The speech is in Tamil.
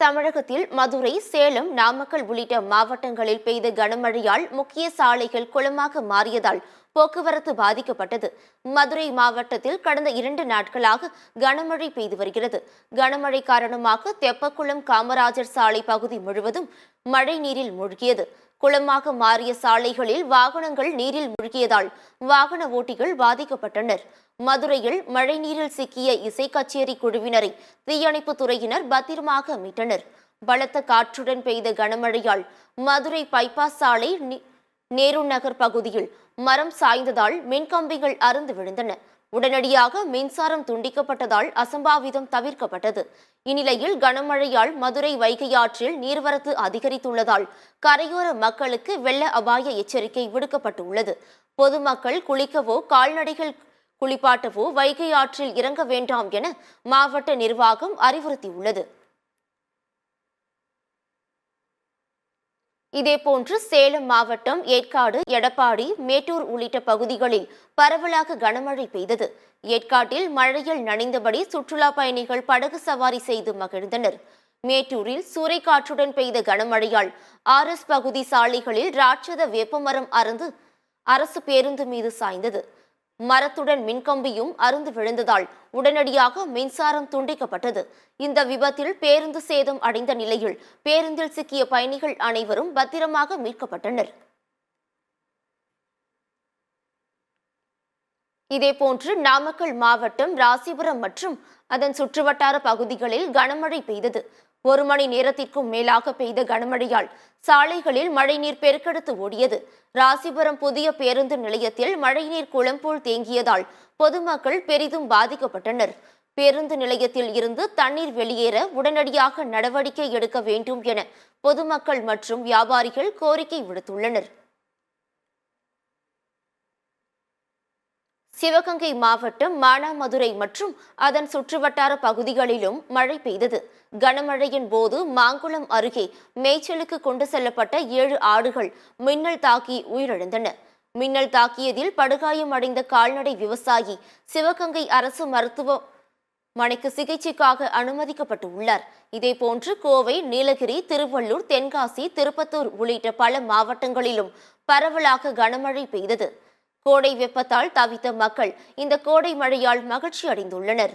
தமிழகத்தில் மதுரை, சேலம், நாமக்கல் உள்ளிட்ட மாவட்டங்களில் பெய்த கனமழையால் முக்கிய சாலைகள் குளமாக மாறியதால் போக்குவரத்து பாதிக்கப்பட்டது. மதுரை மாவட்டத்தில் கடந்த 2 நாட்களாக கனமழை பெய்து வருகிறது. கனமழை காரணமாக தெப்பக்குளம் காமராஜர் சாலை பகுதி முழுவதும் மழை நீரில் மூழ்கியது. குளமாக மாறிய சாலைகளில் வாகனங்கள் நீரில் மூழ்கியதால் வாகன ஓட்டிகள் பாதிக்கப்பட்டனர். மதுரையில் மழைநீரில் சிக்கிய இசை கச்சேரி குழுவினரை தீயணைப்பு துறையினர் பத்திரமாக மீட்டனர். பலத்த காற்றுடன் பெய்த கனமழையால் மதுரை பைபாஸ் சாலை நேரு நகர் பகுதியில் மரம் சாய்ந்ததால் மின்கம்பிகள் அறுந்து விழுந்தன. உடனடியாக மின்சாரம் துண்டிக்கப்பட்டதால் அசம்பாவிதம் தவிர்க்கப்பட்டது. இந்நிலையில் கனமழையால் மதுரை வைகை ஆற்றில் நீர்வரத்து அதிகரித்துள்ளதால் கரையோர மக்களுக்கு வெள்ள அபாய எச்சரிக்கை விடுக்கப்பட்டுள்ளது. பொதுமக்கள் குளிக்கவோ கால்நடைகள் குளிப்பாட்டவோ வைகை ஆற்றில் இறங்க வேண்டாம் என மாவட்ட நிர்வாகம் அறிவுறுத்தியுள்ளது. இதேபோன்று சேலம் மாவட்டம் ஏற்காடு, எடப்பாடி, மேட்டூர் உள்ளிட்ட பகுதிகளில் பரவலாக கனமழை பெய்தது. ஏற்காட்டில் மழையில் நனைந்தபடி சுற்றுலா பயணிகள் படகு சவாரி செய்து மகிழ்ந்தனர். மேட்டூரில் சூறைக்காற்றுடன் பெய்த கனமழையால் RS பகுதி சாலைகளில் ராட்சத வேப்பமரம் அறுந்து அரசு பேருந்து மீது சாய்ந்தது. மரத்துடன் மின்கம்பியும் அறுந்து விழுந்ததால் உடனடியாக மின்சாரம் துண்டிக்கப்பட்டது. இந்த விபத்தில் பேருந்து சேதம் அடைந்த நிலையில் பேருந்தில் சிக்கிய பயணிகள் அனைவரும் பத்திரமாக மீட்கப்பட்டனர். இதேபோன்று நாமக்கல் மாவட்டம் ராசிபுரம் மற்றும் அதன் சுற்றுவட்டார பகுதிகளில் கனமழை பெய்தது. 1 மணி நேரத்திற்கும் மேலாக பெய்த கனமழையால் சாலைகளில் மழைநீர் பெருக்கெடுத்து ஓடியது. ராசிபுரம் புதிய பேருந்து நிலையத்தில் மழைநீர் குளம் போல் தேங்கியதால் பொதுமக்கள் பெரிதும் பாதிக்கப்பட்டனர். பேருந்து நிலையத்தில் இருந்து தண்ணீர் வெளியேற உடனடியாக நடவடிக்கை எடுக்க வேண்டும் என பொதுமக்கள் மற்றும் வியாபாரிகள் கோரிக்கை விடுத்துள்ளனர். சிவகங்கை மாவட்டம் மானாமதுரை மற்றும் அதன் சுற்றுவட்டார பகுதிகளிலும் மழை பெய்தது. கனமழையின் போது மாங்குளம் அருகே மேய்ச்சலுக்கு கொண்டு செல்லப்பட்ட 7 ஆடுகள் மின்னல் தாக்கி உயிரிழந்தன. மின்னல் தாக்கியதில் படுகாயம் அடைந்த கால்நடை விவசாயி சிவகங்கை அரசு மருத்துவமனைக்கு சிகிச்சைக்காக அனுமதிக்கப்பட்டு உள்ளார். இதேபோன்று கோவை, நீலகிரி, திருவள்ளூர், தென்காசி, திருப்பத்தூர் உள்ளிட்ட பல மாவட்டங்களிலும் பரவலாக கனமழை பெய்தது. கோடை வெப்பத்தால் தவித்த மக்கள் இந்த கோடை மழையால் மகிழ்ச்சி அடைந்துள்ளனர்.